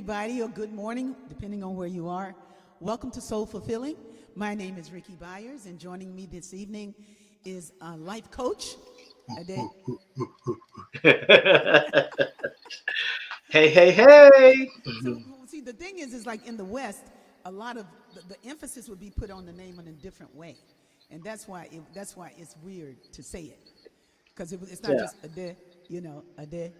everybody, or good morning, depending on where you are. Welcome to Soul Fulfilling. My name is Rickie Byars, and joining me this evening is life coach Ade. Hey. So, see, the thing is like in the West, a lot of the emphasis would be put on the name in a different way, and that's why it's weird to say it, because it's not Yeah. just Ade, Ade,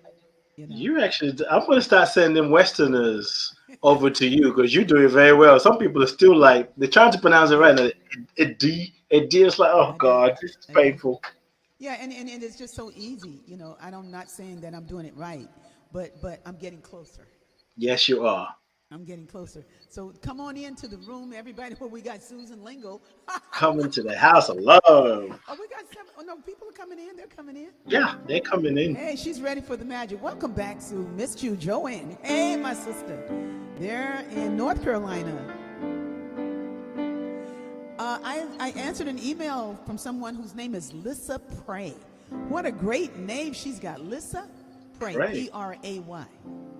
I'm going to start sending them Westerners over to you because you do it very well. Some people are still like, they're trying to pronounce it right. And it's like, oh Ade, God, this is Ade. painful. Yeah, and it's just so easy. I'm not saying that I'm doing it right, but I'm getting closer. Yes, you are. I'm getting closer. So come on into the room, everybody. Where we got Susan Lingo. Coming to the house of love. Oh, we got seven. Oh no, people are coming in. They're coming in. Yeah, they're coming in. Hey, she's ready for the magic. Welcome back, Sue. Missed you, Joanne. Hey, my sister. They're in North Carolina. I answered an email from someone whose name is Lissa Pray. What a great name she's got. Lissa Pray. P-R-A-Y.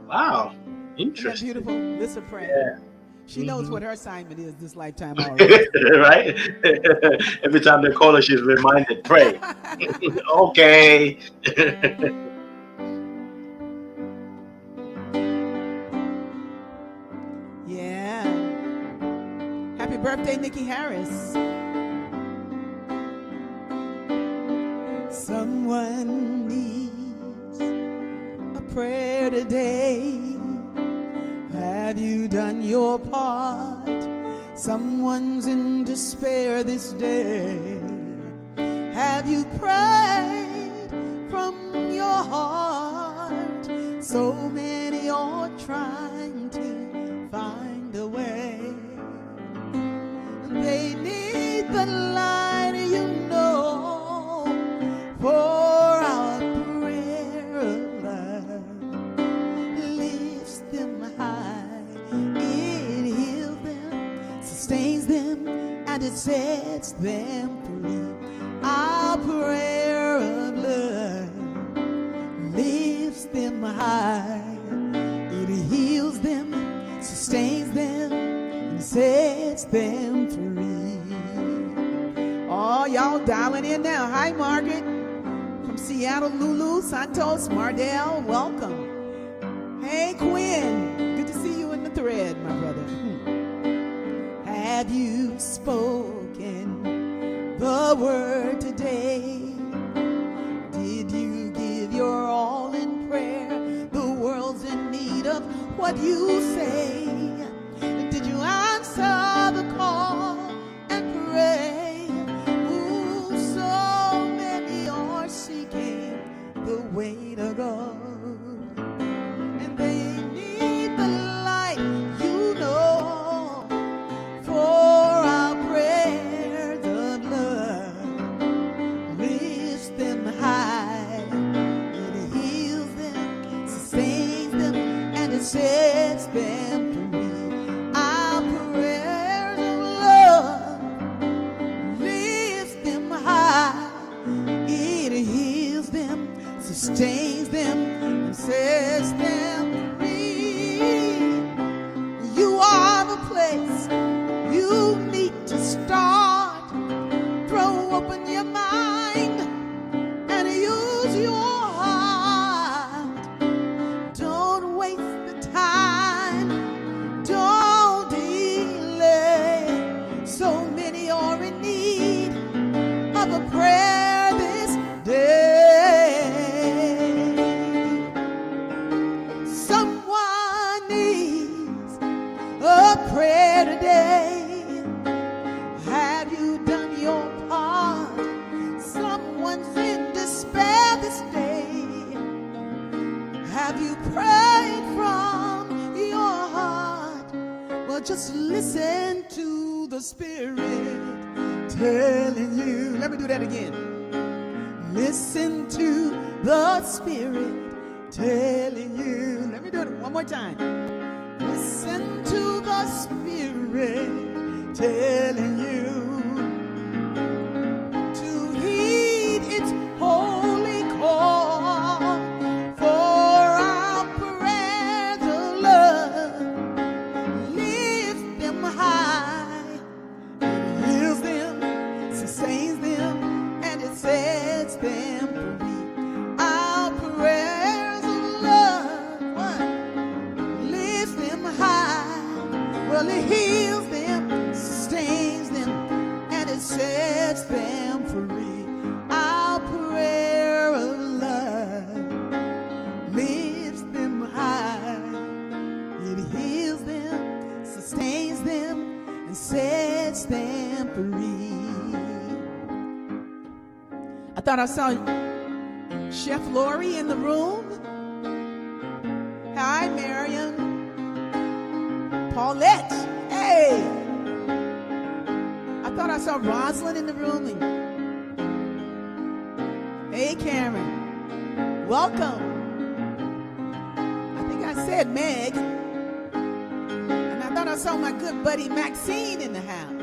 Wow. Isn't that Interesting. beautiful? Lissa Pray. Yeah. She knows what her assignment is this lifetime already. Right? Every time they call her, she's reminded, pray. Okay. Yeah. Happy birthday, Nikki Harris. Someone needs a prayer today. Have you done your part? Someone's in despair this day. Have you prayed from your heart? So many are trying to find a way. They need the light, for our prayer of love lifts them high. It heals them, sustains them, and it sets them free. Our prayer of love lifts them high. It heals them, sustains them, and sets them free. Oh, y'all dialing in now. Hi, Margaret. From Seattle, Lulu, Santos, Mardell, welcome. Hey, Quinn. Good to see you in the thread, my brother. Have you spoken the word today? Did you give your all in prayer? The world's in need of what you say. Did you answer the call and pray? Ooh, so many are seeking the way to go. And they need the light, for our prayers of love lifts them high. It heals them, sustains them, and it sets them free. Our prayers of love lifts them high. It heals them, sustains them, and sets them free. You are the place you need to start. Throw open your mind and use your heart. Don't waste the time. Don't delay. So many are in need of a prayer this day. Someone needs a prayer today. Have you done your part? Someone's in despair this day. Have you prayed from your heart? Well, just listen to the Spirit telling you. Let me do that again. Listen to the Spirit telling you. Let me do it one more time. Listen to the Spirit telling you to heed its holy call. For our prayers of love thought I saw Chef Lori in the room. Hi, Marion. Paulette. Hey. I thought I saw Rosalind in the room. Hey, Karen. Welcome. I think I said Meg. And I thought I saw my good buddy Maxine in the house.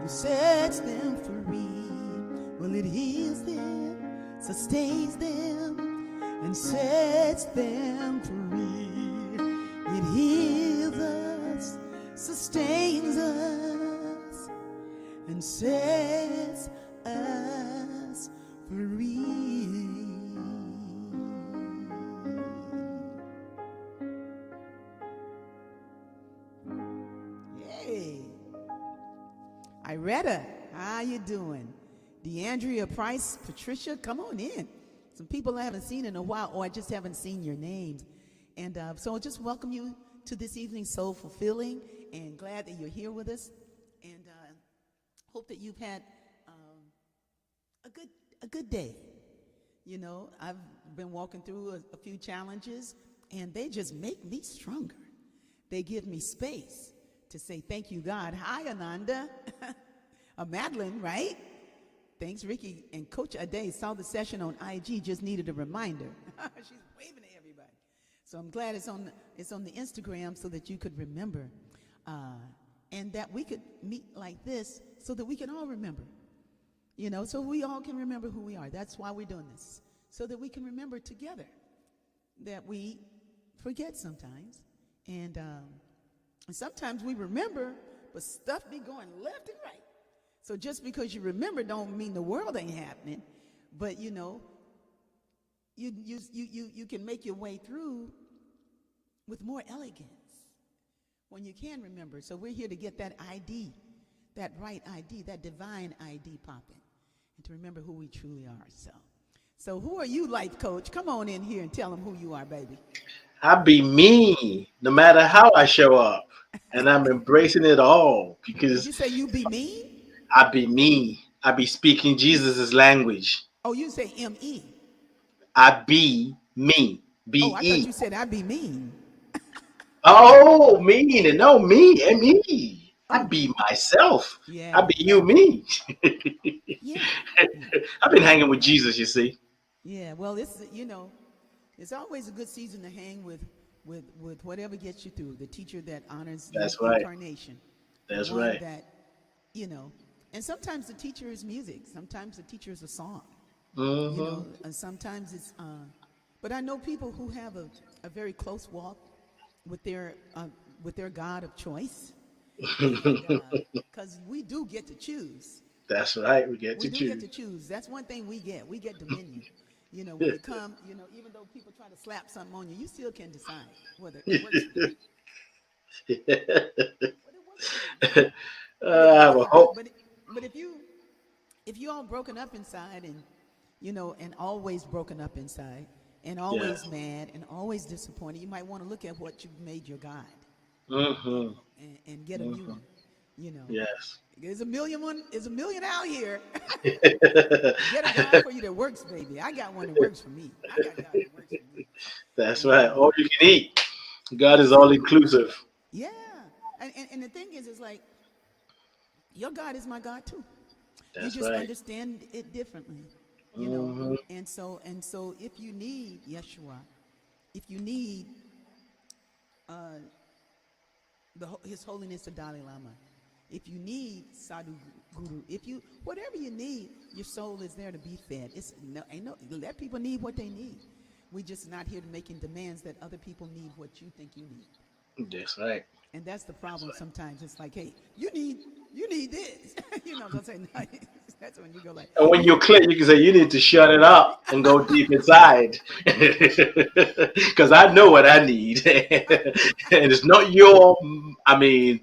Sets them free. Well, it heals them, sustains them, and sets them free. It heals us, sustains us, and sets us free. Yay. Iretta, how you doing? DeAndrea Price, Patricia, come on in. Some people I haven't seen in a while, or I just haven't seen your names. And so I'll just welcome you to this evening's Soul Fulfilling, and glad that you're here with us. And hope that you've had a good day. You know, I've been walking through a few challenges, and they just make me stronger. They give me space to say thank you, God. Hi, Ananda. Madeline, right? Thanks, Rickie. And Coach Ade saw the session on IG, just needed a reminder. She's waving at everybody. So I'm glad it's on the Instagram so that you could remember. And that we could meet like this so that we can all remember. You know, so we all can remember who we are. That's why we're doing this. So that we can remember together that we forget sometimes. And sometimes we remember, but stuff be going left and right. So just because you remember don't mean the world ain't happening. But, you know, you can make your way through with more elegance when you can remember. So we're here to get that ID, that right ID, that divine ID popping, and to remember who we truly are. So who are you, life coach? Come on in here and tell them who you are, baby. I be me, no matter how I show up, and I'm embracing it all Did because you say you be mean? I be me. I be speaking Jesus' language. Oh, you say M-E. I be me. Oh, I thought B-E. you said I be mean. Oh, mean and no me, M-E. I Oh, be myself. I yeah, be you, me. yeah, yeah, I've been hanging with Jesus, you see. yeah. Well, it's, you know, it's always a good season to hang with whatever gets you through. The teacher that honors the That's right. incarnation, the That's one right. that, you know, and sometimes the teacher is music. Sometimes the teacher is a song. You Mm-hmm. know, and sometimes it's. But I know people who have a very close walk with their God of choice, and because we do get to choose. That's right. We get We to do get choose. to choose. That's one thing we get. We get dominion. You know, when you come, you know, even though people try to slap something on you, you still can decide whether it works for you. Whether it works for you, you know. But I have a hope. if you all broken up inside, and you know, and always broken up inside, and Yeah. always mad and always disappointed, you might want to look at what you've made your God, you Mm-hmm. know, and get a new Mm-hmm. one. You know, Yes. there's a million one. There's a million out here. Get a God for you that works, baby. I got one that works for me. I got God that works for me. That's And right. All you can eat. God is that's all it. inclusive. Yeah. And the thing is, it's like your God is my God too. You That's just right. understand it differently, you know. Mm-hmm. And so if you need Yeshua, if you need uh, His Holiness the Dalai Lama, if you need Sadhu Guru, if you whatever you need, your soul is there to be fed. It's no, ain't no let people need what they need. We're just not here to making demands that other people need what you think you need. That's right. And that's the That's problem right. sometimes. It's like, hey, you need this. You know, don't say no. That's when you go like, And when you you're clear, you can say you need to shut it up and go deep inside. Because I know what I need. And it's not your, I mean,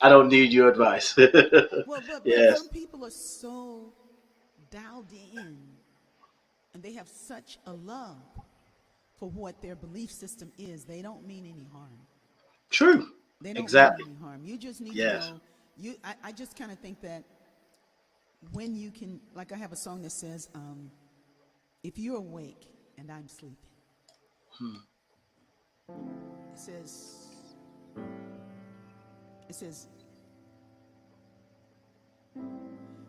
I don't need your advice. well, but Yes. some people are so dialed in, and they have such a love for what their belief system is. They don't mean any harm. True. They don't mean Exactly. any harm. You just need to Yes. know. I just kind of think that when you can, like I have a song that says, if you're awake and I'm sleeping, it says, it says,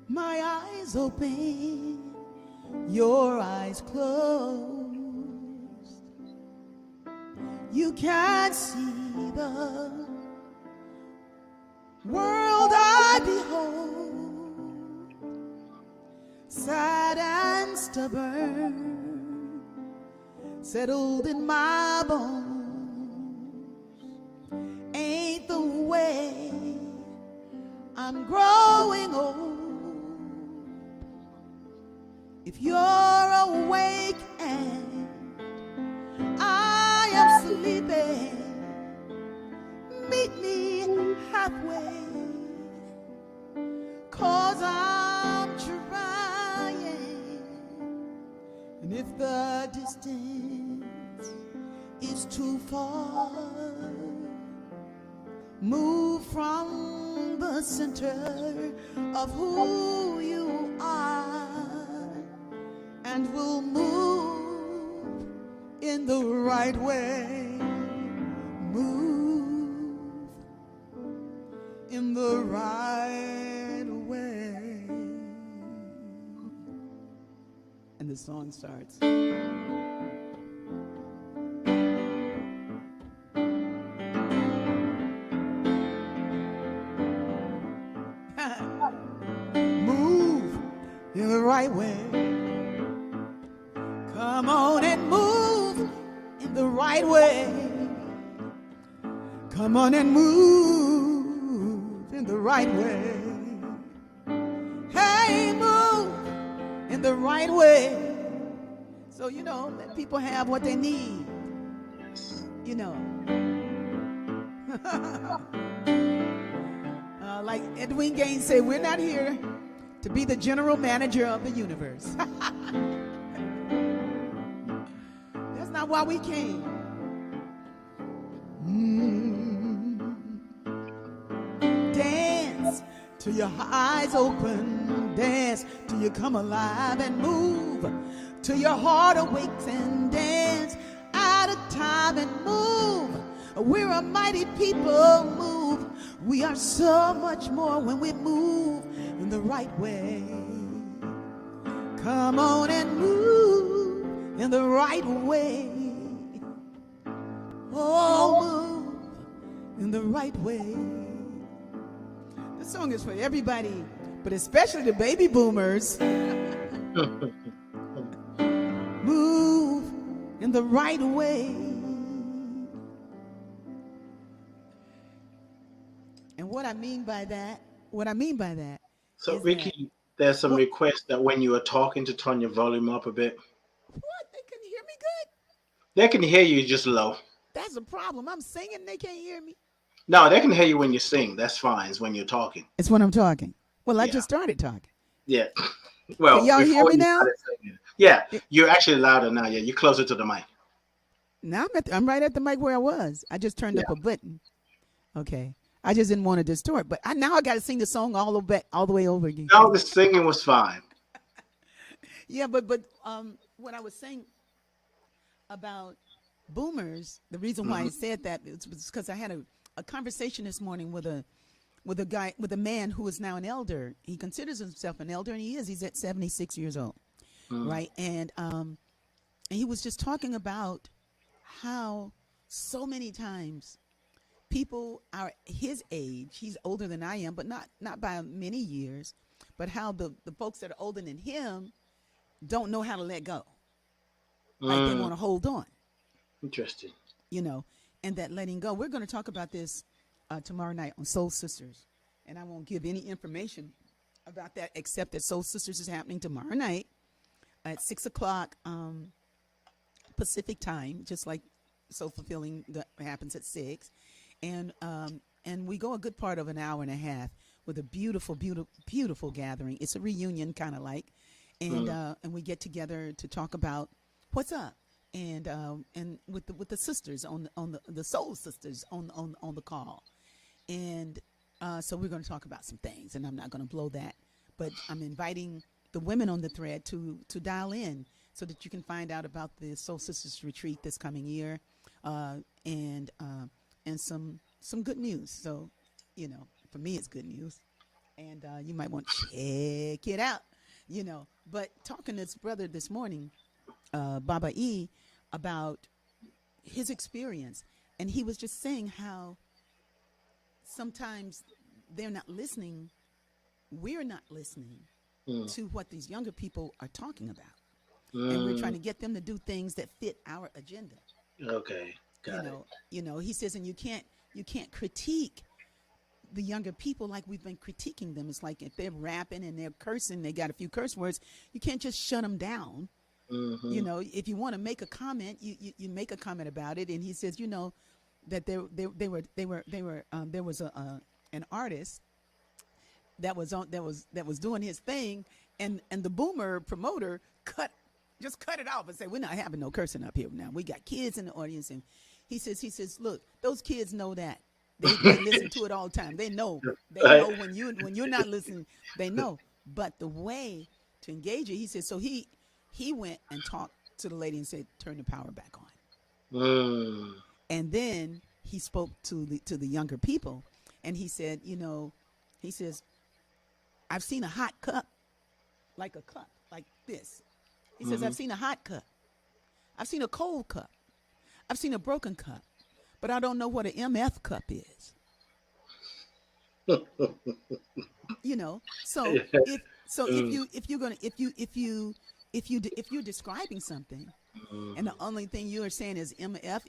my eyes open, your eyes closed. You can't see the world I behold, sad and stubborn, settled in my bones. Ain't the way I'm growing old. If you're awake and I am sleeping, meet me halfway, 'cause I'm trying. And if the distance is too far, move from the center of who you are, and we'll move in the right way. Move in the right way. And the song starts. Move in the right way. Come on and move in the right way. Come on and move in the right way. Hey, move in the right way. So, let people have what they need. Like Edwin Gaines said, we're not here to be the general manager of the universe. That's not why we came. Dance till your eyes open. Dance till you come alive, and move till your heart awakes, and dance out of time and move. We're a mighty people. Move. We are so much more when we move in the right way. Come on and move in the right way. Oh, move in the right way. This song is for everybody, but especially the baby boomers. Move in the right way. And what I mean by that So, is Rickie, there's some requests that when you are talking to turn your volume up a bit. what? They couldn't hear me good? They can hear you just low. That's a problem. I'm singing, they can't hear me. No, they can hear you when you sing. That's fine. It's when you're talking. It's when I'm talking. Well, I Yeah. just started talking. Yeah. Well, Can y'all hear before me you now? started singing. Yeah, you're actually louder now. Yeah, you're closer to the mic. Now I'm right at the mic where I was. I just turned up a button. Okay. I just didn't want to distort, but now I got to sing the song all the way over again. No, the singing was fine. Yeah, but what I was saying about boomers, the reason why I said that was because I had a conversation this morning with a man who is now an elder. He considers himself an elder, and he is. He's at 76 years old, right? And he was just talking about how so many times people are his age. He's older than I am, but not by many years. But how the folks that are older than him don't know how to let go. Like they want to hold on. Interesting. And that letting go. We're going to talk about this tomorrow night on Soul Sisters. And I won't give any information about that except that Soul Sisters is happening tomorrow night at 6 o'clock Pacific time, just like So Fulfilling happens at 6. And we go a good part of an hour and a half with a beautiful, beautiful, beautiful gathering. It's a reunion kind of like. And we get together to talk about what's up. And with the sisters on the Soul Sisters on the call, And so we're going to talk about some things, and I'm not going to blow that, but I'm inviting the women on the thread to dial in so that you can find out about the Soul Sisters Retreat this coming year, and some good news. So, for me, it's good news, and you might want to check it out, But talking to this brother this morning, Baba E, about his experience, and he was just saying how sometimes they're not listening. We're not listening to what these younger people are talking about. And we're trying to get them to do things that fit our agenda. Okay. Got it. He says, and you can't critique the younger people like we've been critiquing them. It's like if they're rapping and they're cursing, they got a few curse words, you can't just shut them down. If you want to make a comment, you make a comment about it. And he says, that there was an artist that was doing his thing, and the boomer promoter cut it off and said, we're not having no cursing up here now. We got kids in the audience. And he says, look, those kids know that. They listen to it all the time. They know when you're not listening, they know. But the way to engage it, he said, so he went and talked to the lady and said, turn the power back on. And then he spoke to the younger people, and he said, he says, I've seen a hot cup, like a cup, like this. He says, I've seen a hot cup. I've seen a cold cup. I've seen a broken cup, but I don't know what an MF cup is. So if you're describing something, and the only thing you are saying is MF,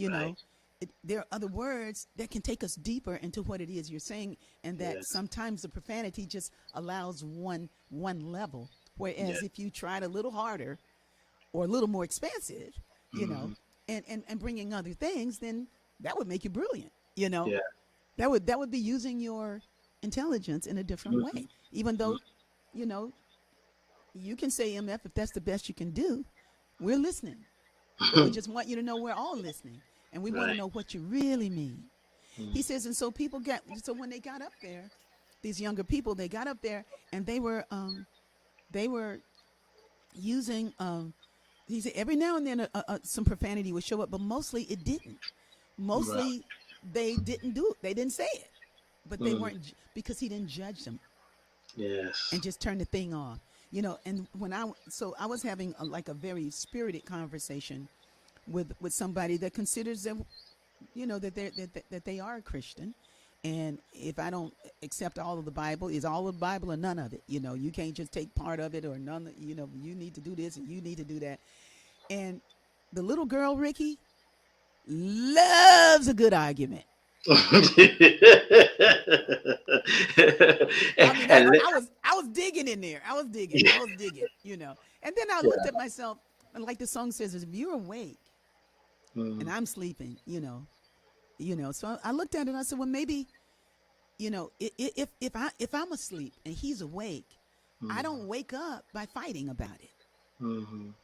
Right. There are other words that can take us deeper into what it is you're saying, and that sometimes the profanity just allows one level. Whereas if you tried a little harder or a little more expansive, and bringing other things, then that would make you brilliant. Yeah. That would be using your intelligence in a different way. Even though, you can say MF if that's the best you can do. We're listening. But we just want you to know we're all listening, and we want to know what you really mean. He says, and so when they got up there, these younger people, they got up there and they were using, he said every now and then some profanity would show up, but mostly it didn't. Mostly they didn't do it. They didn't say it, but they weren't, because he didn't judge them. Yes. And just turn the thing off. And when I was having a very spirited conversation with somebody that considers them, that they are a Christian. And if I don't accept all of the Bible, is all of the Bible or none of it? You can't just take part of it or none. You need to do this and you need to do that. And the little girl, Rickie, loves a good argument. I was digging in there. I was digging. And then I looked at myself, and like the song says, if you're awake and I'm sleeping, so I looked at it and I said, well, maybe, if I'm asleep and he's awake, I don't wake up by fighting about it.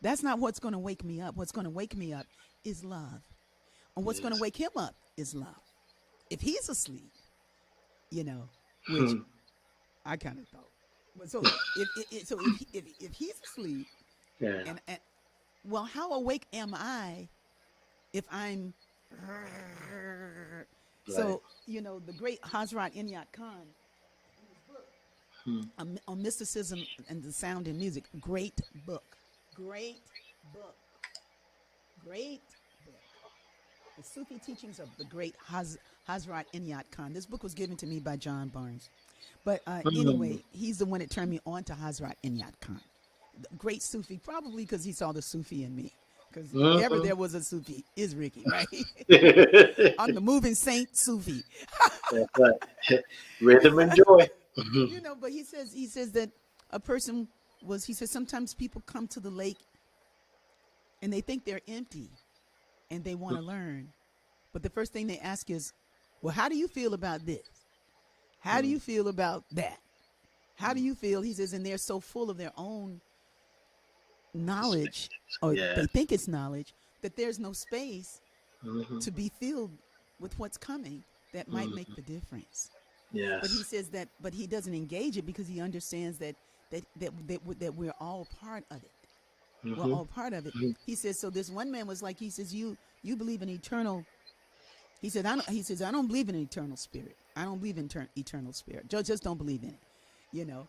That's not what's going to wake me up. What's going to wake me up is love. And what's going to wake him up is love. If he's asleep, which I kind of thought. But so if he's asleep, and well, how awake am I if I'm? So the great Hazrat Inayat Khan, in his book on mysticism and the sound in music, great book. The Sufi teachings of the great Hazrat Inayat Khan. This book was given to me by John Barnes. But anyway, he's the one that turned me on to Hazrat Inayat Khan. The great Sufi, probably because he saw the Sufi in me. Because if ever there was a Sufi, is Rickie, right? I'm the moving saint Sufi. That's right. Rhythm and joy. But he says that a person he says sometimes people come to the lake and they think they're empty and they want to learn. But the first thing they ask is, well, how do you feel about this? How do you feel about that? How do you feel? He says, and they're so full of their own knowledge, or they think it's knowledge, that there's no space to be filled with what's coming. that might make the difference. Yes. But he says that, but he doesn't engage it because he understands that we're all part of it. We're all part of it. He says, so this one man was like, he says, you believe in eternal. He said, I don't believe in an eternal spirit. I don't believe in eternal spirit. Just don't believe in it. You know,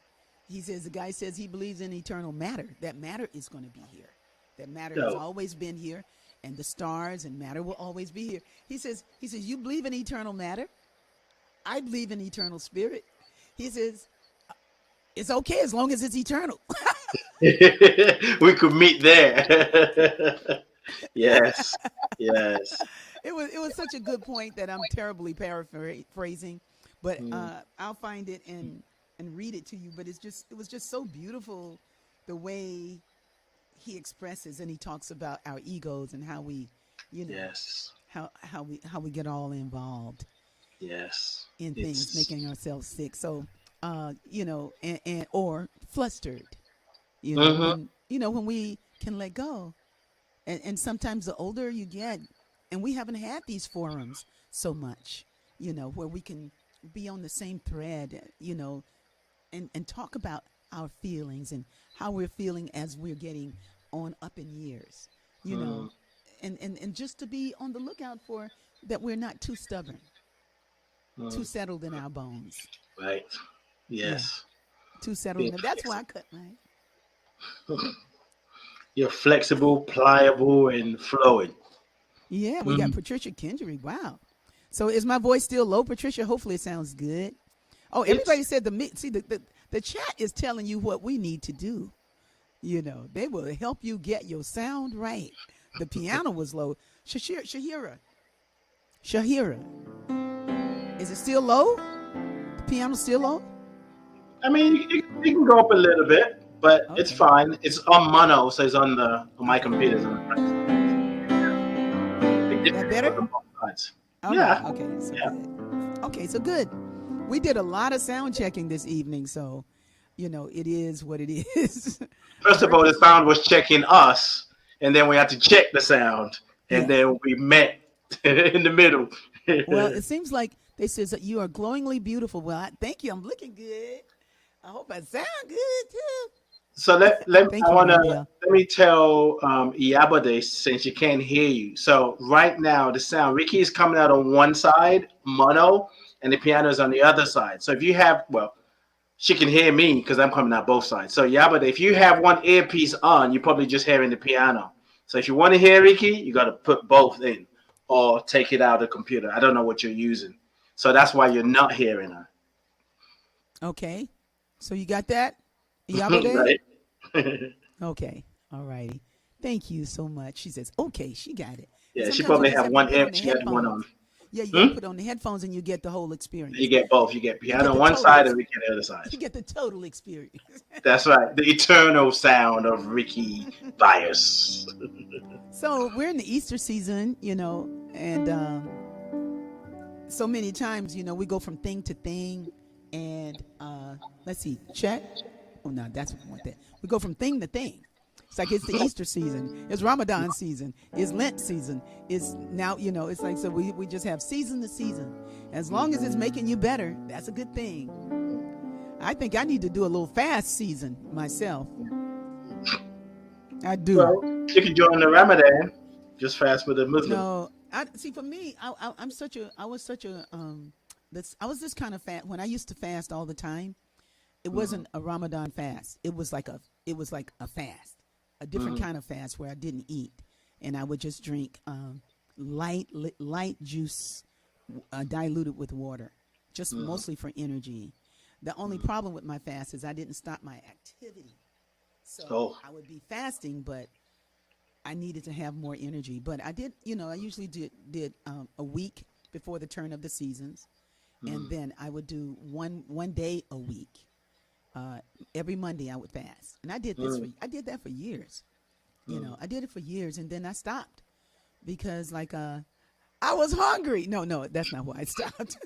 he says, the guy says he believes in eternal matter. That matter is going to be here. That matter has always been here, and the stars and matter will always be here. He says, you believe in eternal matter? I believe in eternal spirit. He says, it's okay as long as it's eternal. We could meet there. Yes. It was such a good point that I'm terribly paraphrasing, but I'll find it and read it to you. But it was just so beautiful the way he expresses, and he talks about our egos and how we, how we get all involved. Yes. In things, making ourselves sick. So, and or flustered. When we can let go, and sometimes the older you get, and we haven't had these forums so much, where we can be on the same thread, and talk about our feelings and how we're feeling as we're getting on up in years, and just to be on the lookout for that we're not too stubborn, too settled in our bones. Right. Yes. Yeah. Too settled. And that's why I cut mine. You're flexible, pliable, and flowing. Yeah, we got Patricia Kendry. Wow. So is my voice still low, Patricia? Hopefully it sounds good. Oh, everybody said the chat is telling you what we need to do. They will help you get your sound right. The piano was low. Shahira. Is it still low? The piano's still low? I mean, you can go up a little bit, but it's fine. It's on mono, so it's on my computer. That better? Yeah. Okay. So good. Okay, so good. We did a lot of sound checking this evening, so it is what it is. First of all, the sound was checking us, and then we had to check the sound, and then we met in the middle. Well, it seems like they says that you are glowingly beautiful. Well, thank you. I'm looking good. I hope I sound good too. So let me tell Iyabode, since she can't hear you. So right now the sound, Rickie is coming out on one side, mono, and the piano is on the other side. So if you have, she can hear me because I'm coming out both sides. So Iyabode, if you have one earpiece on, you're probably just hearing the piano. So if you want to hear Rickie, you got to put both in or take it out of the computer. I don't know what you're using. So that's why you're not hearing her. Okay. So you got that? Iyabode? Right. Okay. All righty. Thank you so much. She says, okay, she got it. Yeah, she probably have one ear. She had one on. Yeah, you got to put on the headphones and you get the whole experience. You get both. You get piano on one side and Rickie on the other side. You get the total experience. That's right. The eternal sound of Rickie Byars. So we're in the Easter season, and so many times, we go from thing to thing. And let's see, check. Oh, no, that's what I want that. We go from thing to thing. It's like it's the Easter season. It's Ramadan season. It's Lent season. It's now, it's like, so we just have season to season. As long as it's making you better, that's a good thing. I think I need to do a little fast season myself. I do. Well, you can join the Ramadan. Just fast with the Muslim. No, for me, I was this kind of fast when I used to fast all the time. It wasn't a Ramadan fast. It was like a fast, a different kind of fast where I didn't eat, and I would just drink light juice, diluted with water, just mostly for energy. The only problem with my fast is I didn't stop my activity, so I would be fasting, but I needed to have more energy. But I did, I usually did a week before the turn of the seasons. And then I would do one day a week. Every Monday I would fast. And I did I did that for years. I did it for years, and then I stopped because I was hungry. No, that's not why I stopped.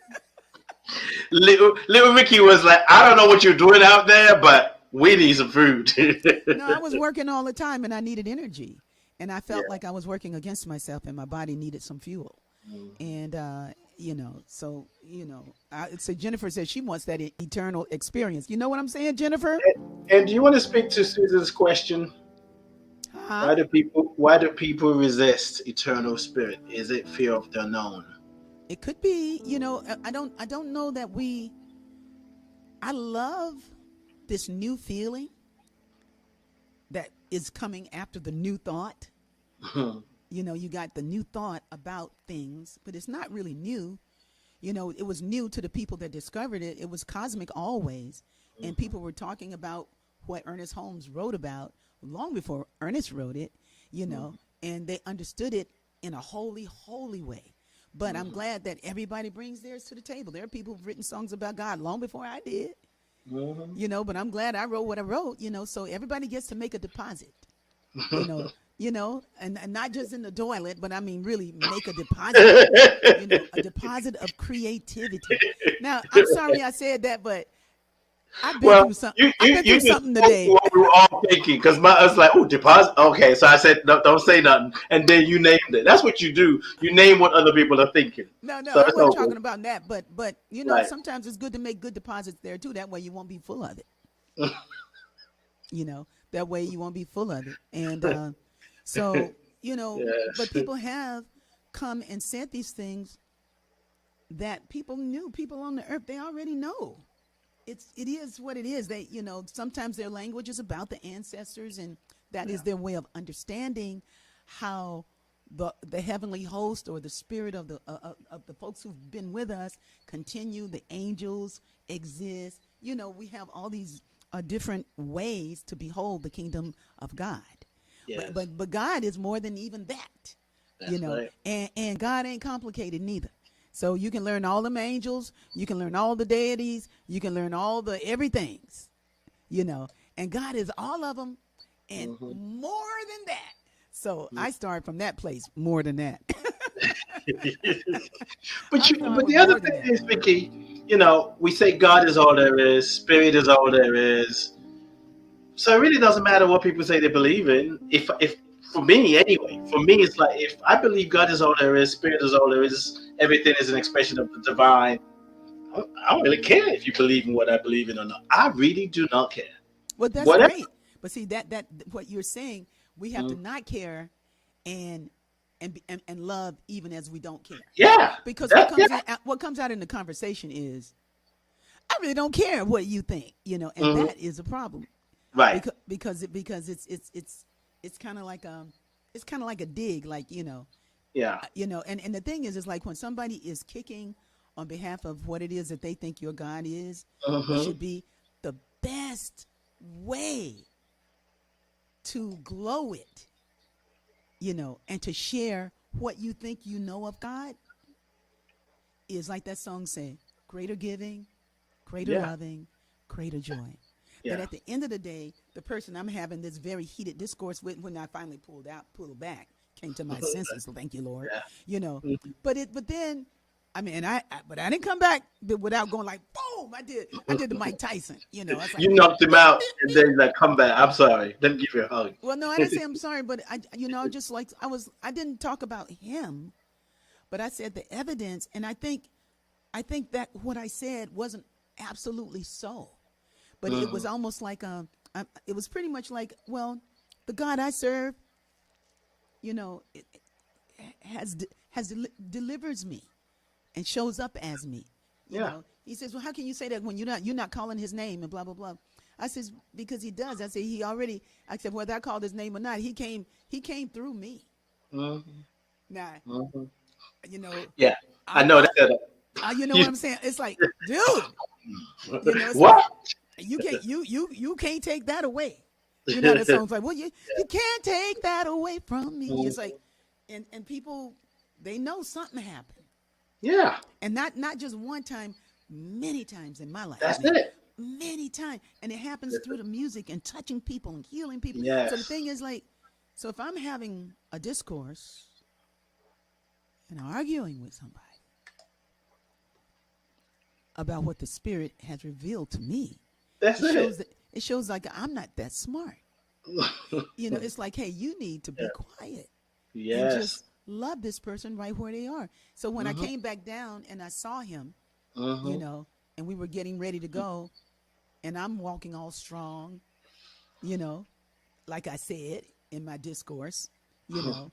Little Rickie was like, I don't know what you're doing out there, but we need some food. No, I was working all the time and I needed energy. And I felt like I was working against myself and my body needed some fuel. And So so Jennifer says she wants that eternal experience. You know what I'm saying, Jennifer? And do you want to speak to Susan's question? Huh? Why do people resist eternal spirit? Is it fear of the unknown? It could be, I don't know that I love this new feeling that is coming after the new thought. You got the new thought about things, but it's not really new. It was new to the people that discovered it. It was cosmic always. And people were talking about what Ernest Holmes wrote about long before Ernest wrote it, and they understood it in a holy, holy way. But I'm glad that everybody brings theirs to the table. There are people who've written songs about God long before I did, but I'm glad I wrote what I wrote, so everybody gets to make a deposit, and not just in the toilet, but I mean, really make a deposit, a deposit of creativity. Now, I'm sorry I said that, but I've been through something. I've been through just something spoke to today. what we were all thinking, because I was like, oh, deposit. Okay, so I said, no, don't say nothing, and then you named it. That's what you do. You name what other people are thinking. No, So I it's wasn't okay. talking about that, but Right. sometimes it's good to make good deposits there too. That way you won't be full of it. That way you won't be full of it. And so but Yes. people have come and said these things that people on the earth, they already know. It is what it is. They, sometimes their language is about the ancestors, and that is their way of understanding how the heavenly host or the spirit of the folks who've been with us continue. The angels exist. We have all these different ways to behold the kingdom of God. Yes. But God is more than even that. That's right. And God ain't complicated neither. So you can learn all them angels, you can learn all the deities, you can learn all the everythings, and God is all of them and more than that. So I start from that place, more than that. But I start but with the other more than thing that. is, Vicky, we say God is all there is, spirit is all there is. So it really doesn't matter what people say they believe in. If for me anyway, for me it's like if I believe God is all there is, spirit is all there is, everything is an expression of the divine. I don't really care if you believe in what I believe in or not. I really do not care. Well, that's Whatever. great. But see that what you're saying, we have to not care and and love even as we don't care. Yeah. Because Yeah. what comes out in the conversation is I really don't care what you think, and hmm that is a problem. Right. Because it's kind of like a dig, like Yeah. and the thing is like when somebody is kicking on behalf of what it is that they think your God is or hmm should be, the best way to glow it, and to share what you think of God is like that song say, greater giving, greater Yeah. loving, greater joy. That Yeah. at the end of the day, the person I'm having this very heated discourse with, when I finally pulled back, came to my senses. Thank you, Lord. Yeah. You know, Mhm. but then, I mean, but I didn't come back without going like, boom! I did the Mike Tyson. I was like, You knocked him out and then like come back. I'm sorry. Let me give you a hug. well, no, I didn't say I'm sorry, but just like I didn't talk about him, but I said the evidence, and I think that what I said wasn't absolutely so. But it was hmm almost like it was pretty much like, well, the God I serve, it delivers me and shows up as me. Yeah. He says, well, how can you say that when you're not calling his name and blah blah blah? I says, because he does. I said I said whether I called his name or not, he came through me. hmm Now, hmm you know, Yeah. I I, know I, that. you know You, what I'm saying? It's like, dude, it's like what? you can't take that away. That song's like, well, you can't take that away from me. It's like, and people, they know something happened, Yeah. and not just one time, many times in my life, That's man, it. many times, and it happens through the music and touching people and healing people. So the Yes. thing is, like, so if I'm having a discourse and arguing with somebody about what the Spirit has revealed to me, That's it. it shows like I'm not that smart. It's like, hey, you need to be quiet and Yes. just love this person right where they are. So when I Mm-hmm. came back down and I saw him, you Mm-hmm. know, and we were getting ready to go, and I'm walking all strong, you know, like I said in my discourse, you know,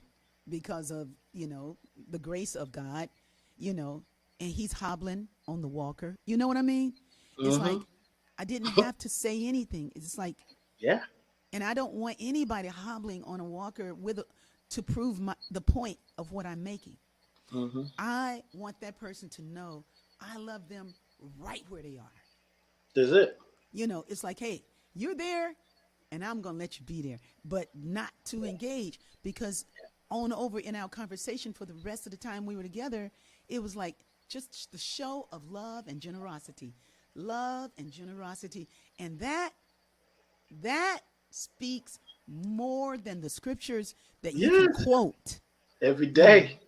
because of, the grace of God, you know, and he's hobbling on the walker. You know what I mean? It's Mm-hmm. like I didn't have to say anything. It's like, Yeah. and I don't want anybody hobbling on a walker to prove the point of what I'm making. Mm-hmm. I want that person to know I love them right where they are. That's it. It's like, hey, you're there and I'm going to let you be there, but not to engage because on over in our conversation for the rest of the time we were together, it was like just the show of love and generosity. Love and generosity. And that speaks more than the scriptures that you can Yes. quote, Every you know, day.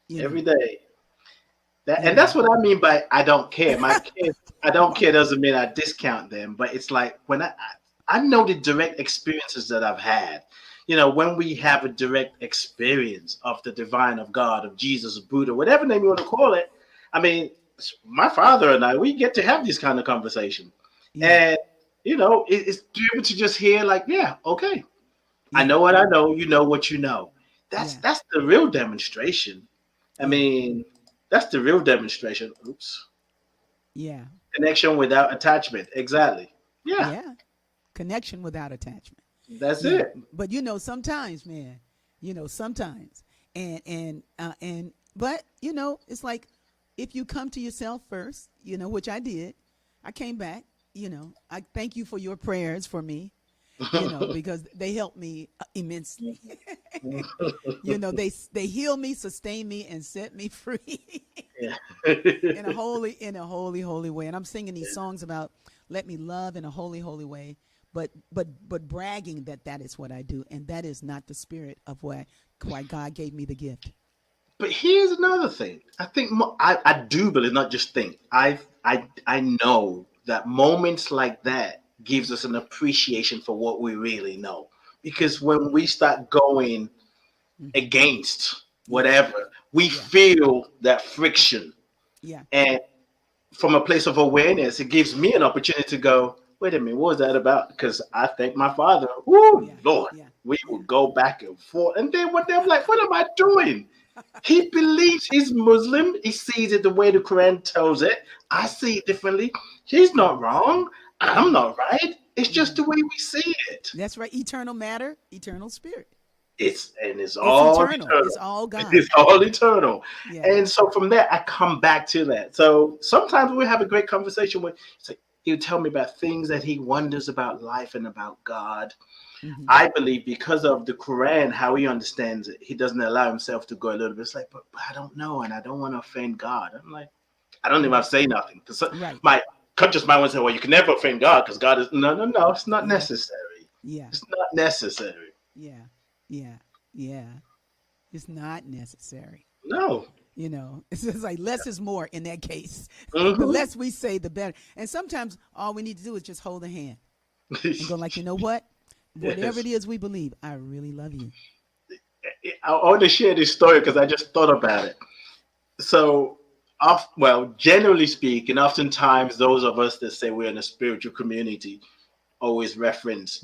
you Every know, day. you And that's know. what I mean by I don't care. My kids, I don't care doesn't mean I discount them, but it's like when I know the direct experiences that I've had. When we have a direct experience of the divine of God, of Jesus, of Buddha, whatever name you want to call it. I mean, my father and I, we get to have this kind of conversation. Yeah, And, it's to be able to just hear like, yeah, okay. I yeah, know what I know, you know what you know. That's yeah, that's the real demonstration. I yeah, mean, that's the real demonstration. Oops. yeah, Connection without attachment. Exactly. Yeah, yeah. Connection without attachment. that's Yeah, it. but sometimes, man, sometimes, and but it's like if you come to yourself first, which I did, I came back. I thank you for your prayers for me. Because they helped me immensely. They heal me, sustain me, and set me free Yeah. in a holy way. And I'm singing these songs about let me love in a holy way, but bragging that is what I do, and that is not the spirit of why God gave me the gift. But here's another thing. I think I do believe, not just think. I know that moments like that gives us an appreciation for what we really know. Because when we start going Hmm. against Yeah, whatever, we yeah, feel that friction. yeah, And from a place of awareness, it gives me an opportunity to go, wait a minute, what was that about? Because I thank my father, oh yeah, Lord, yeah, we yeah, would go back and forth. And then when they're like, what am I doing? He believes he's Muslim. He sees it the way the Quran tells it. I yeah, see it differently. He's yeah. not wrong. I'm Hmm. not right. It's just Hmm. the way we see it. That's right. Eternal matter, eternal spirit. It's It's all eternal. eternal. It's all God. It's all eternal. Yeah. And so from there, I come back to that. So sometimes we have a great conversation with. It's like, he'll tell me about things that he wonders about life and about God. Hmm. I believe because of the Quran, how he understands it, he doesn't allow himself to go a little bit. It's like, but I don't know, and I don't want to offend God. I'm like, I don't even Hmm. have to say nothing because Right. my conscious mind would say, well, you can never offend God because God is no, no, no. It's not Yeah. necessary. Yeah. It's not necessary. Yeah. Yeah. Yeah. It's not necessary. No. It's just like less is more in that case. The Hmm. less we say, the better. And sometimes all we need to do is just hold a hand and go like, you know what? Whatever Yes. it is we believe, I really love you. I want to share this story because I just thought about it. So, well, generally speaking, oftentimes those of us that say we're in a spiritual community always reference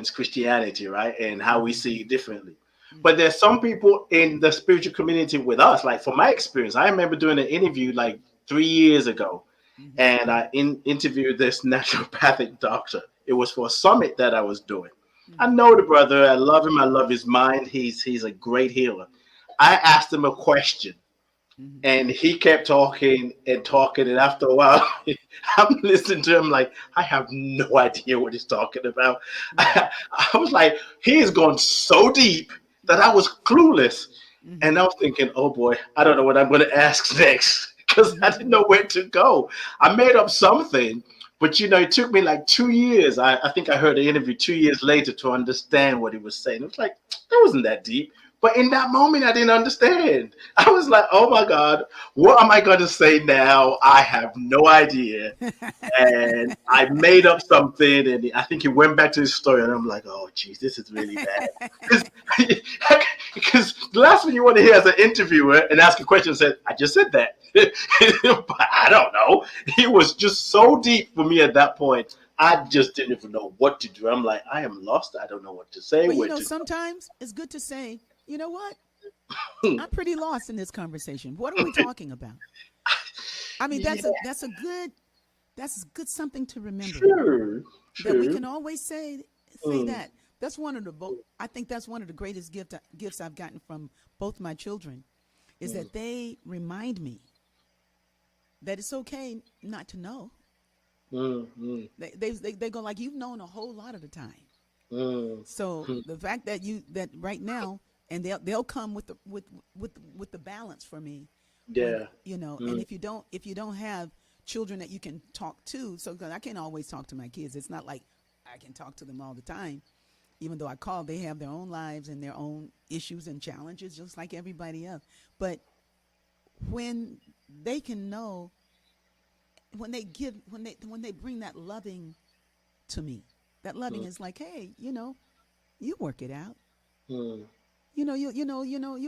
Christianity, right? And how we Hmm. see it differently. But Hmm. there's some people in the spiritual community with us, like from my experience, I remember doing an interview like 3 years ago, Hmm. and I interviewed this naturopathic doctor. It was for a summit that I was doing. I Hmm. know the brother. I love him. I love his mind. He's a great healer. I asked him a question, Hmm. and he kept talking and talking. And after a while, I'm listening to him like I have no idea what he's talking about. Hmm. I was like, he is going so deep that I was clueless. Hmm. And I was thinking, oh boy, I don't know what I'm going to ask next because I didn't know where to go. I made up something, but it took me like 2 years. I think I heard the interview 2 years later to understand what he was saying. It was like, it wasn't that deep. But in that moment, I didn't understand. I was like, oh my God, what am I going to say now? I have no idea. And I made up something, and I think he went back to his story, and I'm like, oh, geez, this is really bad. Because the last thing you want to hear as an interviewer and ask a question said, I just said that. But I don't know. It was just so deep for me at that point. I just didn't even know what to do. I'm like, I am lost. I don't know what to say. But sometimes it's good to say, you know what? I'm pretty lost in this conversation. What are we talking about? I mean, that's a good something to remember. True. That we can always say that. That's I think that's one of the greatest gifts I've gotten from both my children, is that they remind me that it's okay not to know. They go like, you've known a whole lot of the time. So the fact that right now, and they'll come with the balance for me. Yeah. When, and if you don't have children that you can talk to, so because I can't always talk to my kids, it's not like I can talk to them all the time. Even though I call, they have their own lives and their own issues and challenges, just like everybody else. But when they can know, when they bring that loving to me, that loving is like, hey, you work it out. You'll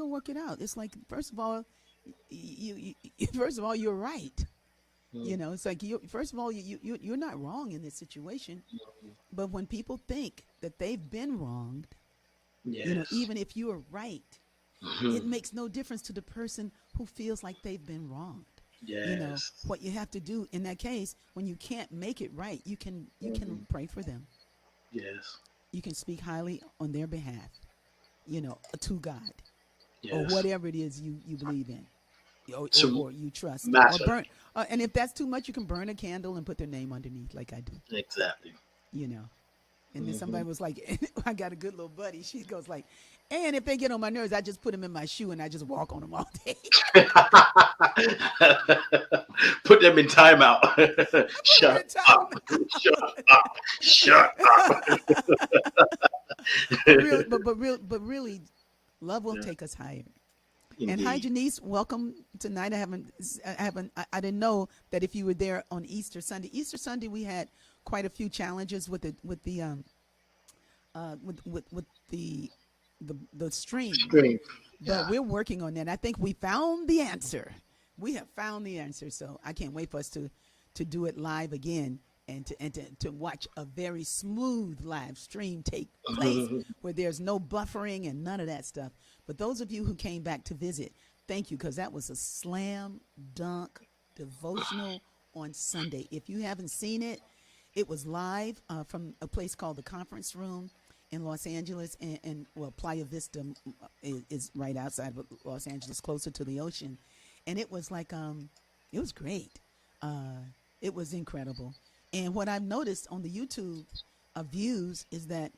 work it out. It's like, first of all, you're right. It's like, first of all, you're not wrong in this situation. But when people think that they've been wronged, even if you are right, it makes no difference to the person who feels like they've been wronged. Yes. What you have to do in that case, when you can't make it right, you can pray for them. Yes. You can speak highly on their behalf, to God, yes. or whatever it is you believe in, or you trust. Matter. Or burn, and if that's too much, you can burn a candle and put their name underneath, like I do. Exactly. And then somebody was like, I got a good little buddy. She goes like, and if they get on my nerves, I just put them in my shoe and I just walk on them all day. Put them in timeout. Shut up. Shut up. But really, love will take us higher. Indeed. And hi, Janice, welcome tonight. I didn't know that if you were there on Easter Sunday. Easter Sunday, we had quite a few challenges with the stream. But we're working on that. I think we found the answer. We have found the answer. So I can't wait for us to do it live again and to watch a very smooth live stream take place where there's no buffering and none of that stuff. But those of you who came back to visit, thank you, because that was a slam dunk devotional on Sunday. If you haven't seen it, it was live from a place called the Conference Room in Los Angeles, and Playa Vista is right outside of Los Angeles, closer to the ocean. And it was like, it was great. It was incredible. And what I've noticed on the YouTube views is that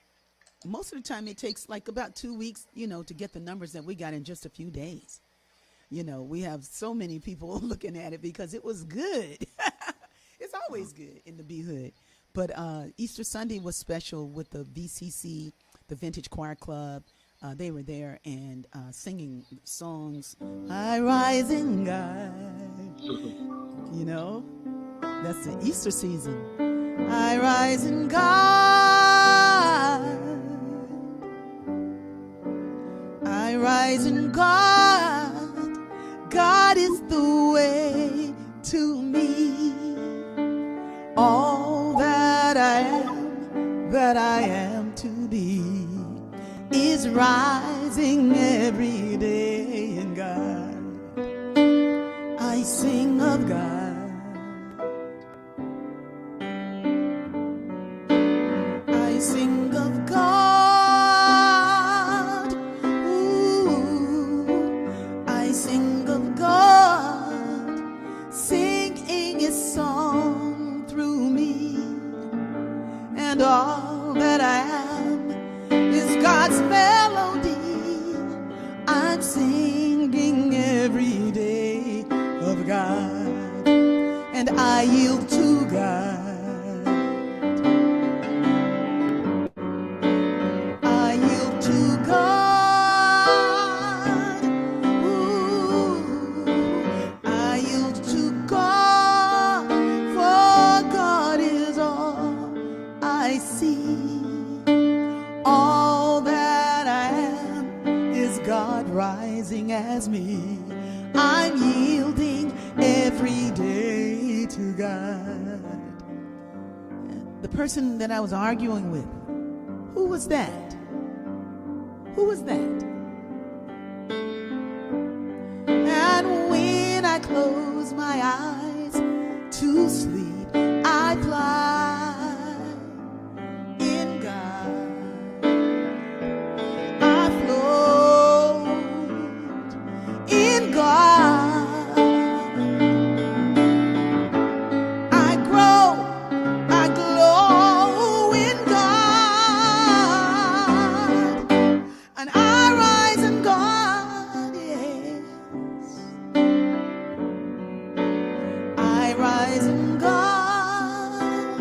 most of the time it takes like about 2 weeks, to get the numbers that we got in just a few days. We have so many people looking at it because it was good. It's always good in the B-Hood. But Easter Sunday was special with the VCC, the Vintage Choir Club. They were there and singing songs. I rise in God. That's the Easter season. I rise in God. I rise in God. God is the way to me. All that I am to be is rising every day in God. I sing of God. I sing of God. Ooh, I sing of God, singing His song through me. And all that I am is God's melody. I'm singing every day of God, and I yield to God. I yield to God. has me. I'm yielding every day to God. The person that I was arguing with, who was that? Who was that? And when I close my eyes to sleep, I fly in God. I float in God. I grow, I glow in God. And I rise in God, yes. I rise in God.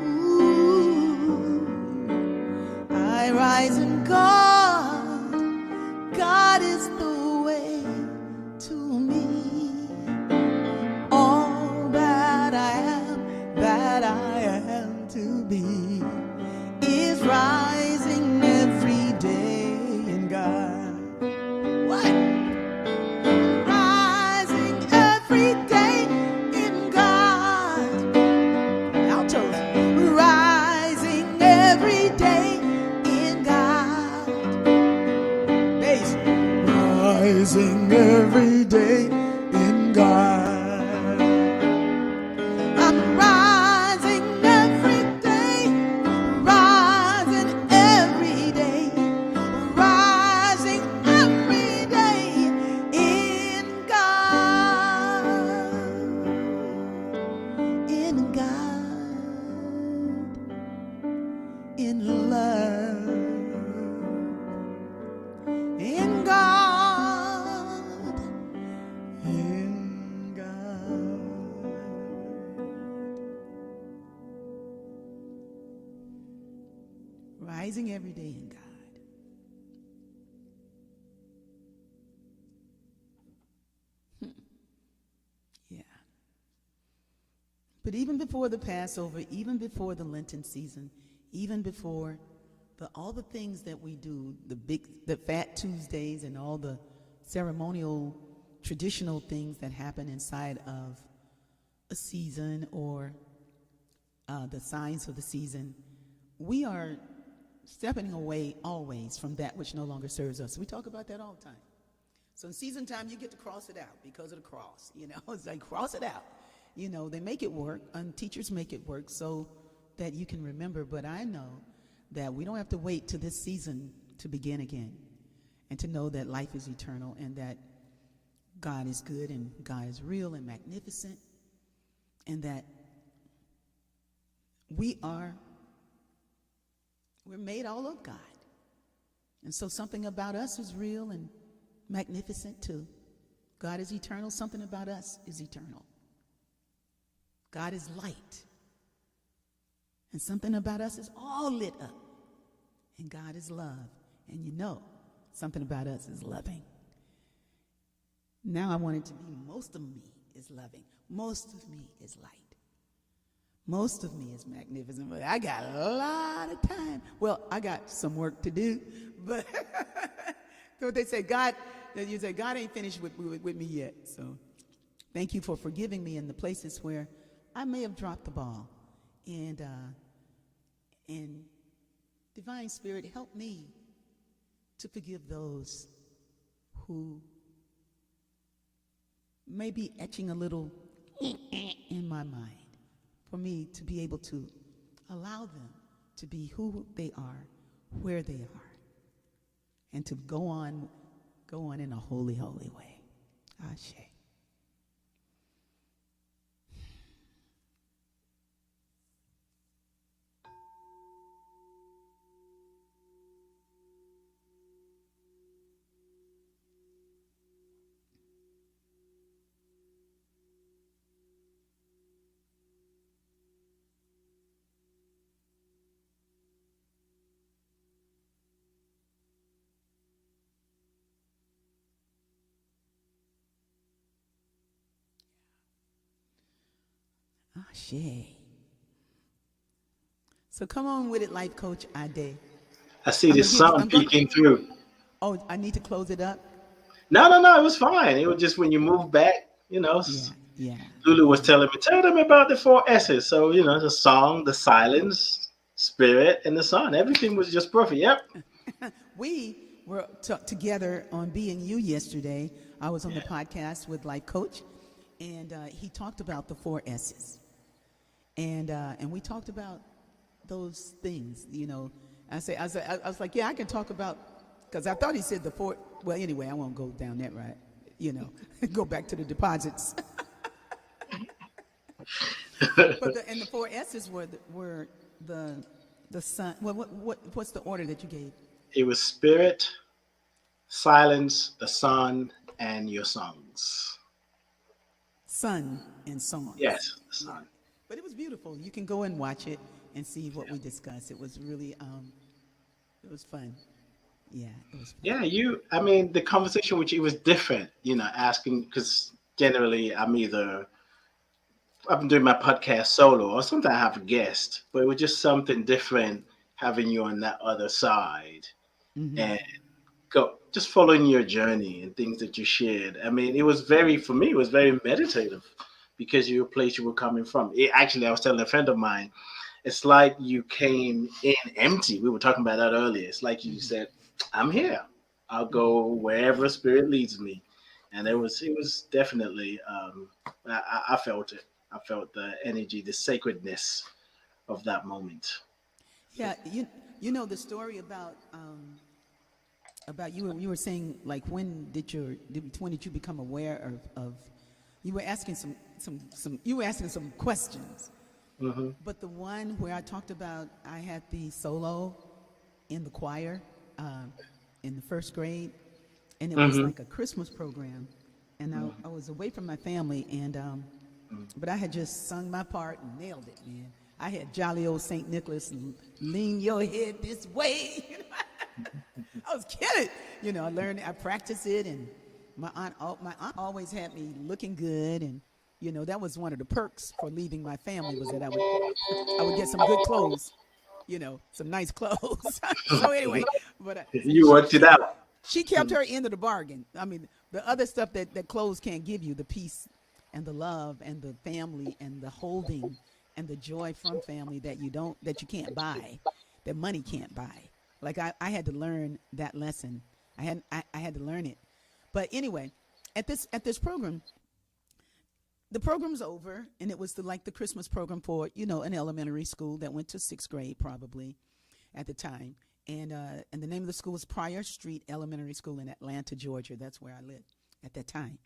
Ooh. I rise in God. God is the way to me. All that I am to be is rising every day in God. What? Rising every day in God. Altos. Rising every day in God. Bass. Rising every day in God. I'm rising every day, rising every day, rising every day in God, in God, in love, in God, in God. Rising every day in God. Yeah. But even before the Passover, even before the Lenten season, even before all the things that we do, the Fat Tuesdays and all the ceremonial, traditional things that happen inside of a season or the signs of the season, we are stepping away always from that which no longer serves us. We talk about that all the time. So in season time, you get to cross it out because of the cross. You know, it's like cross it out. You know, they make it work, and teachers make it work so that you can remember. But I know that we don't have to wait till this season to begin again, and to know that life is eternal and that God is good and God is real and magnificent, and that we're made all of God. And so something about us is real and magnificent too. God is eternal. Something about us is eternal. God is light. And something about us is all lit up. And God is love. And you know, something about us is loving. Now I want it to be most of me is loving. Most of me is light. Most of me is magnificent, but I got a lot of time. Well, I got some work to do, but so they say God ain't finished with me yet. So thank you for forgiving me in the places where I may have dropped the ball. And Divine Spirit, help me to forgive those who may be etching a little in my mind, for me to be able to allow them to be who they are, where they are, and to go on in a holy, holy way. Ashe. Ashe. So come on with it, Life Coach Ade. I see the sun peeking through. Oh, I need to close it up? No. It was fine. It was just when you move back, Yeah, yeah, Lulu was yeah. telling me, tell them about the four S's. So, the song, the silence, spirit, and the sun. Everything was just perfect. Yep. We were together on Being You yesterday. I was on the podcast with like Coach, and he talked about the four S's, and we talked about those things. I was like, yeah, I can talk about, because I thought he said the four. Well, anyway, I won't go down that right. Go back to the deposits. But the four S's were the sun. Well, what's the order that you gave? It was spirit, silence, the sun, and your songs. Sun and songs. Yes, the Yeah, sun. but it was beautiful. You can go and watch it and see what we discussed. It was really it was fun. Yeah, it was fun. Yeah, I mean, the conversation with you was different, asking, because generally I've been doing my podcast solo, or sometimes I have a guest, but it was just something different having you on that other side Mm-hmm. and just following your journey and things that you shared. I mean, for me, it was very meditative because you were a place you were coming from. Actually, I was telling a friend of mine, it's like you came in empty. We were talking about that earlier. It's like you Mm-hmm. said, I'm here. I'll Mm-hmm. go wherever spirit leads me. And Yeah. it was definitely, I felt it. I felt the energy, the sacredness of that moment. Yeah, you know the story about you were saying, like, when did you become aware of you were asking some you were asking some questions, Hmm. but the one where I talked about I had the solo in the choir um, in the first grade, and it was Hmm. like a Christmas program, and I was away from my family, and but I had just sung my part and nailed it, man. I had jolly old Saint Nicholas and lean your head this way. I was killing. I learned, I practiced it, and my aunt always had me looking good, and that was one of the perks for leaving my family, was that I would get some good clothes, some nice clothes. So anyway, but You she worked it she out. she kept her end of the bargain. I mean, the other stuff that clothes can't give you, the peace and the love and the family and the holding and the joy from family that you can't buy, that money can't buy. Like I had to learn that lesson. I had to learn it. But anyway, at this program, the program's over, and it was the Christmas program for an elementary school that went to sixth grade probably at the time, and the name of the school was Pryor Street Elementary School in Atlanta, Georgia. That's where I lived at that time.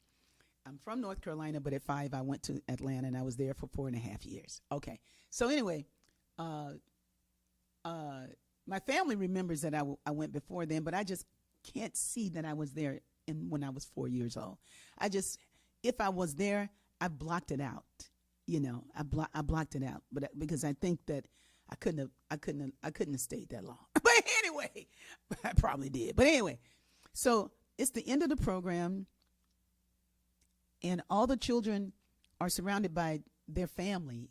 I'm from North Carolina, but at 5 I went to Atlanta, and I was there for 4.5 years. Okay, so anyway, uh, uh, my family remembers that I went before then, but I just can't see that I was there when I was 4 years old. I just, if I was there, I blocked it out. I blocked it out, but because I think that I couldn't have stayed that long. But anyway, I probably did. But anyway, so it's the end of the program, and all the children are surrounded by their family,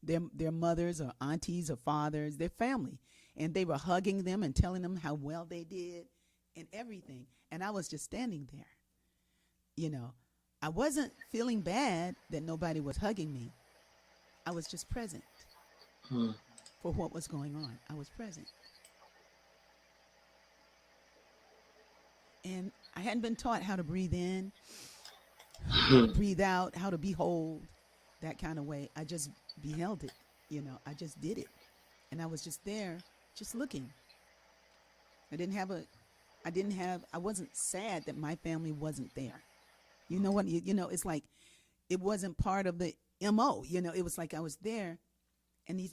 their mothers or aunties or fathers, their family, and they were hugging them and telling them how well they did and everything. And I was just standing there. you know I wasn't feeling bad that nobody was hugging me. I was just present Hmm. for what was going on. I was present, and I hadn't been taught how to breathe in, breathe out, how to behold, that kind of way. I just beheld it. I just did it, and I was just there, just looking. I didn't have a, I didn't have, I wasn't sad that my family wasn't there. You know what? It's like it wasn't part of the MO. It was like I was there, and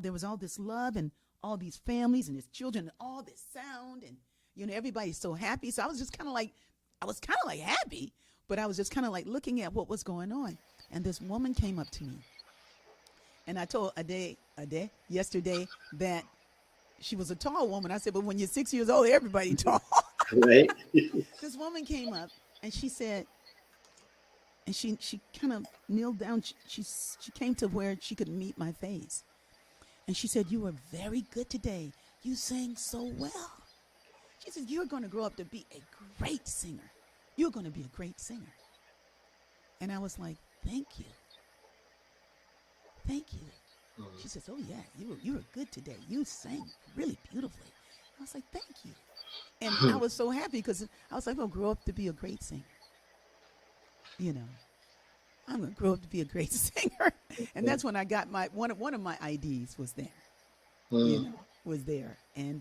there was all this love and all these families and his children and all this sound, and everybody's so happy. So I was kind of like happy, but I was just kind of like looking at what was going on. And this woman came up to me, and I told Ade yesterday that she was a tall woman. I said, but when you're 6 years old, everybody tall. Right? This woman came up, and she said, and she kind of kneeled down. She came to where she could meet my face, and she said, "You were very good today. You sang so well." She said, "You're going to grow up to be a great singer." you're going to be a great singer. And I was like, thank you. Thank you. She says, oh, yeah, you were good today. You sang really beautifully. I was like, thank you. And I was so happy because I was like, I'm going to grow up to be a great singer. You know, I'm going to grow up to be a great singer. And that's when I got my, one of my IDs was there, you know, was there. And,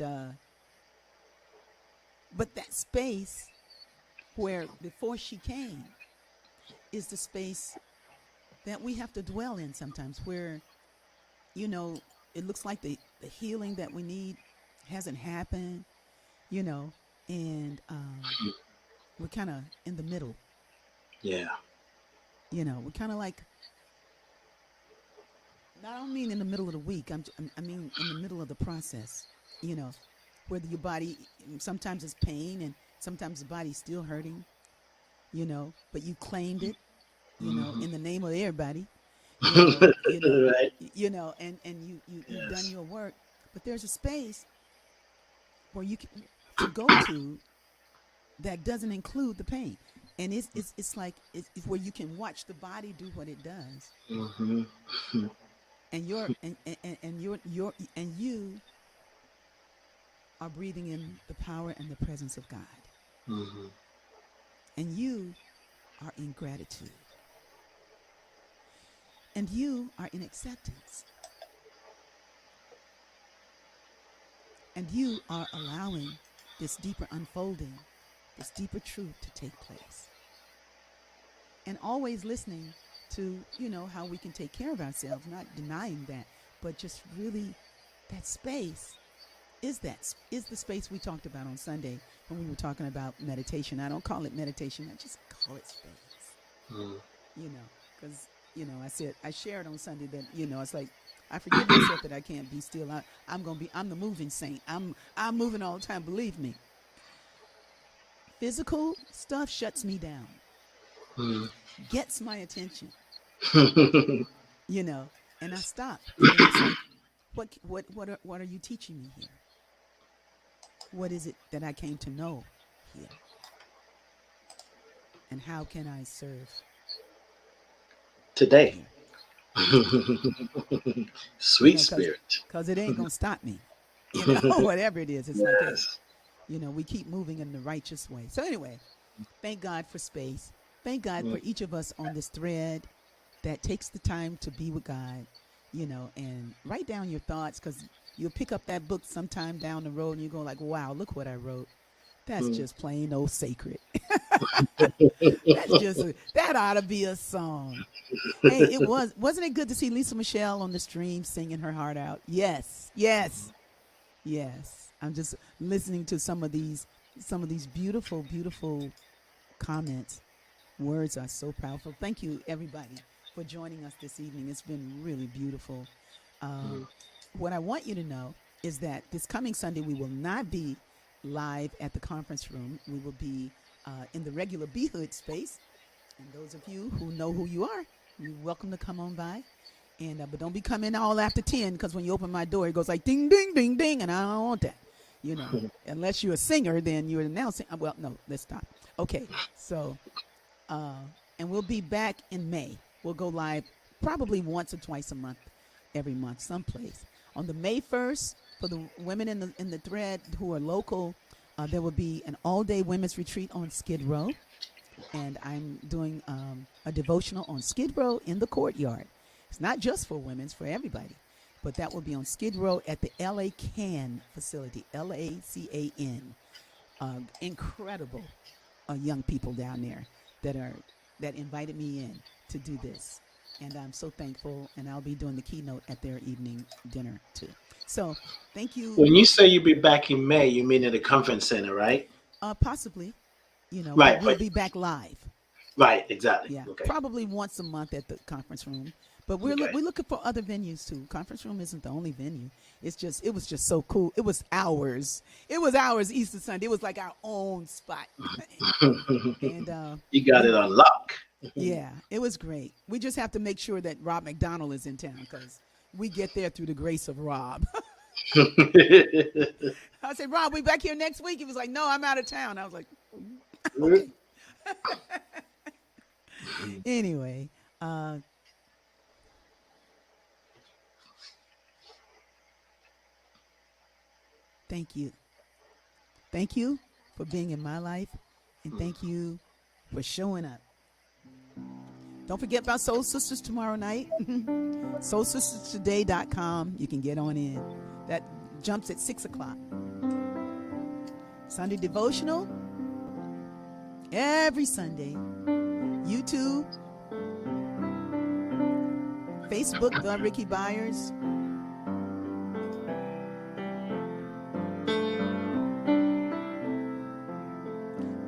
but that space where before she came is the space that we have to dwell in sometimes where, you know, it looks like the healing that we need hasn't happened, you know, and we're kind of in the middle. Yeah. You know, we're kind of like, I don't mean in the middle of the week. I mean in the middle of the process, you know, where your body, sometimes it's pain and sometimes the body's still hurting, you know, but you claimed it, you know, in the name of everybody, Right. you know, and you've done your work, but there's a space where you can to go to that doesn't include the pain. And it's like it's where you can watch the body do what it does, and you are breathing in the power and the presence of God, and you are in gratitude, and you are in acceptance, and you are allowing this deeper unfolding, this deeper truth to take place. And always listening to, you know, how we can take care of ourselves, not denying that, but just really that space is the space we talked about on Sunday when we were talking about meditation. I don't call it meditation, I just call it space. You know, because, you know, I shared on Sunday that, you know, it's like, I forgive myself that I can't be still. I'm the moving saint. I'm moving all the time, believe me. Physical stuff shuts me down, gets my attention, you know, and I stop. And it's like, what are you teaching me here? What is it that I came to know here? And how can I serve Today. here? Sweet, you know, spirit. Because it ain't going to stop me. You know, whatever it is. It's like, hey, you know, we keep moving in the righteous way. So anyway, thank God for space. Thank God for each of us on this thread that takes the time to be with God, you know, and write down your thoughts, because you'll pick up that book sometime down the road and you go like, wow, look what I wrote. That's just plain old sacred. That ought to be a song. Hey, wasn't it good to see Lisa Michelle on the stream singing her heart out? Yes. I'm just listening to some of these beautiful, beautiful comments. Words are so powerful. Thank you, everybody, for joining us this evening. It's been really beautiful. What I want you to know is that this coming Sunday, we will not be live at the conference room. We will be in the regular Be Hood space. And those of you who know who you are, you're welcome to come on by. And but don't be coming all after 10, because when you open my door, it goes like ding, ding, ding, ding, and I don't want that. You know, unless you're a singer, then you're announcing. Well, no, let's stop. Okay, so, and we'll be back in May. We'll go live probably once or twice a month, every month, someplace. On the May 1st, for the women in the thread who are local, there will be an all-day women's retreat on Skid Row. And I'm doing a devotional on Skid Row in the courtyard. It's not just for women, it's for everybody. But that will be on Skid Row at the LA CAN facility, LACAN. Incredible young people down there that invited me in to do this. And I'm so thankful, and I'll be doing the keynote at their evening dinner too. So thank you. When you say you'll be back in May, you mean at the conference center, right? Possibly. You know, right, we'll be back live. Right, exactly. Yeah, okay. Probably once a month at the conference room. But we're looking for other venues too. Conference room isn't the only venue. It was just so cool. It was ours. Easter Sunday. It was like our own spot. And you got it on lock. Yeah, it was great. We just have to make sure that Rob McDonald is in town, because we get there through the grace of Rob. I said, Rob, we back here next week? He was like, no, I'm out of town. I was like, okay. Anyway, thank you. Thank you for being in my life, and thank you for showing up. Don't forget about Soul Sisters tomorrow night. SoulSistersToday.com. You can get on in. That jumps at 6 o'clock. Sunday devotional every Sunday. YouTube, Facebook, the Rickie Byars.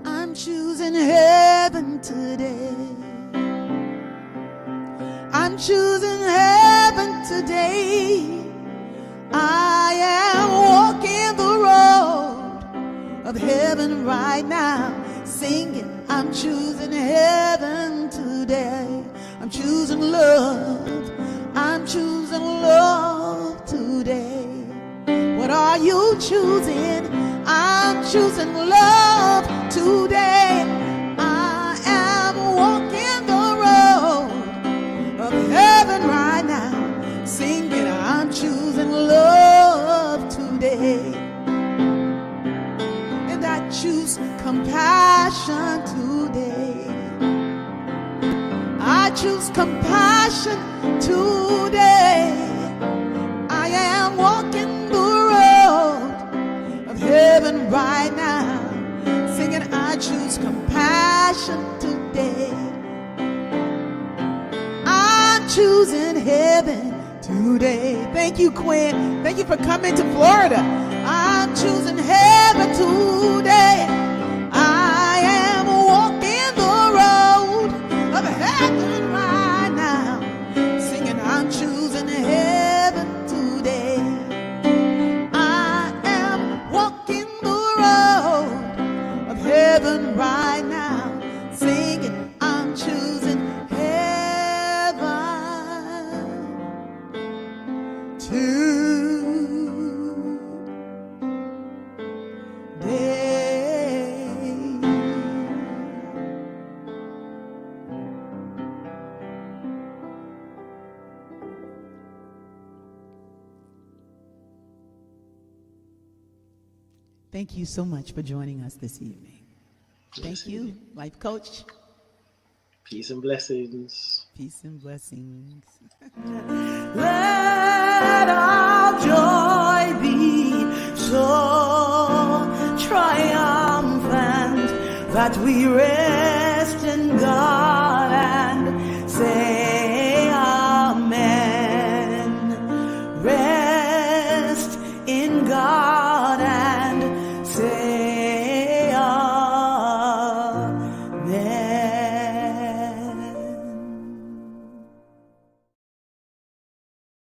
I'm choosing heaven today. I'm choosing heaven today. I am walking the road of heaven right now, singing, I'm choosing heaven today. I'm choosing love. I'm choosing love today. What are you choosing? I'm choosing love today. I am walking the road of heaven right now, singing, I'm choosing love today. And I choose compassion today. I choose compassion today. I am walking the road of heaven right now, singing, I choose compassion today. I'm choosing heaven today. Thank you, Quinn. Thank you for coming to Florida. I'm choosing heaven today. I am walking the road of heaven right now, singing, I'm choosing heaven today. I am walking the road of heaven right now, singing, I'm choosing heaven today. Thank you so much for joining us this evening. Thank you, Life Coach. Peace and blessings. Peace and blessings. Let our joy be so triumphant that we rest in God and say,